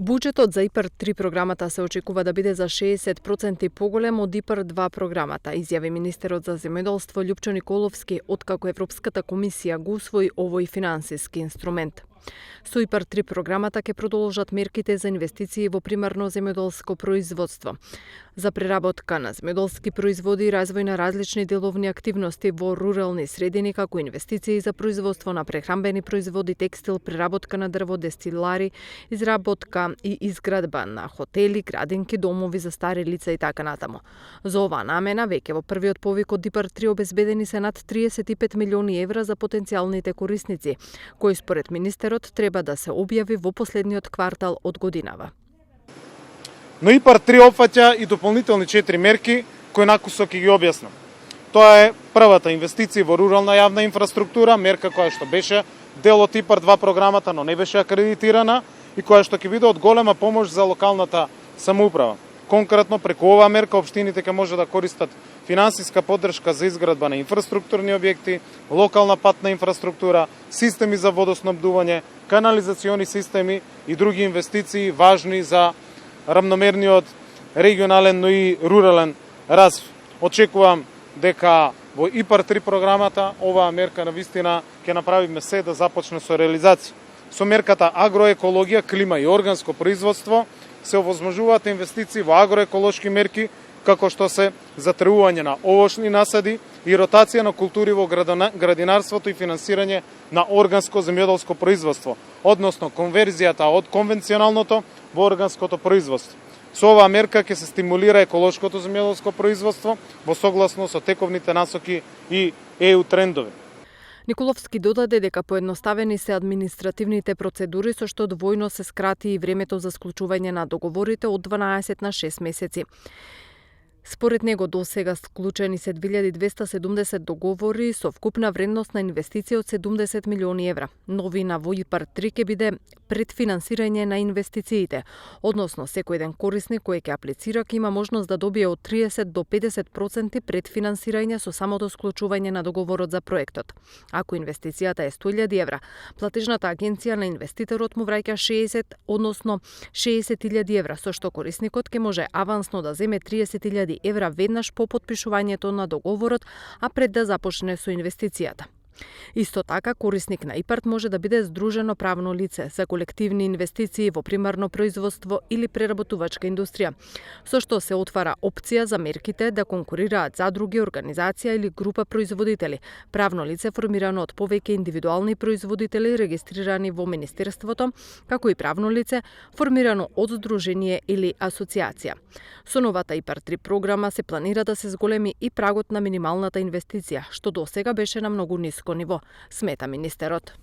Буџетот за ИПАР-3 програмата се очекува да биде за 60% поголем од ИПАР-2 програмата, изјави министерот за земјоделство Љупчо Николовски, откако Европската комисија го усвои овој финансиски инструмент. Со ИПАР-3 програмата ќе продолжат мерките за инвестиции во примарно земјоделско производство, за преработка на земјоделски производи и развој на различни деловни активности во рурални средини, како инвестиции за производство на прехранбени производи, текстил, преработка на дрво, дестилари, изработка и изградба на хотели, градинки, домови за стари лица и така натаму. За оваа намена, веќе во првиот повик од ИПАР-3 обезбедени се над 35 милиони евра за потенцијалните корисници, кои според министерот треба да се објави во последниот квартал од годинава. Но ИПАР-3 опфаќа и дополнителни 4 мерки кои накусо ќе ги објаснам. Тоа е првата, инвестиции во рурална јавна инфраструктура, мерка која што беше дел од ИПАР-2 програмата, но не беше акредитирана и која што ќе биде од голема помош за локалната самоуправа. Конкретно, преку оваа мерка општините ќе може да користат финансиска поддршка за изградба на инфраструктурни објекти, локална патна инфраструктура, системи за водоснабдување, канализациони системи и други инвестиции важни за рамномерниот регионален, но и рурален развој. Очекувам дека во ИПАР-3 програмата оваа мерка навистина ќе направиме се да започне со реализација. Со мерката агроекологија, клима и органско производство се овозможуваат инвестиции во агроеколошки мерки, како што се затревување на овошни насади и ротација на култури во градинарството и финансирање на органско земјоделско производство, односно конверзијата од конвенционалното во органското производство. Со оваа мерка ќе се стимулира еколошкото земјоделско производство во согласно со тековните насоки и ЕУ трендови. Николовски додаде дека поедноставени се административните процедури, со што двојно се скрати и времето за склучување на договорите од 12 на 6 месеци. Според него досега склучени се 2270 договори со вкупна вредност на инвестиција од 70 милиони евра. Новина во ИПАР-3 ќе биде предфинансирање на инвестициите, односно секој еден корисник кој ќе аплицира ќе има можност да добие од 30 до 50% предфинансирање со самото склучување на договорот за проектот. Ако инвестицијата е 100.000 евра, платежната агенција на инвеститорот му враќа 60.000 евра, со што корисникот ќе може авансно да земе 30.000 евра веднаш по потпишувањето на договорот, а пред да започне со инвестицијата. Исто така, корисник на ИПАР може да биде здружено правно лице за колективни инвестиции во примарно производство или преработувачка индустрија, со што се отвара опција за мерките да конкурираат задруги, организација или група производители, правно лице формирано од повеќе индивидуални производители регистрирани во Министерството, како и правно лице формирано од здружение или асоциација. Со новата ИПАР-3 програма се планира да се зголеми и прагот на минималната инвестиција, што досега беше на многу ниско ниво, смета министерот.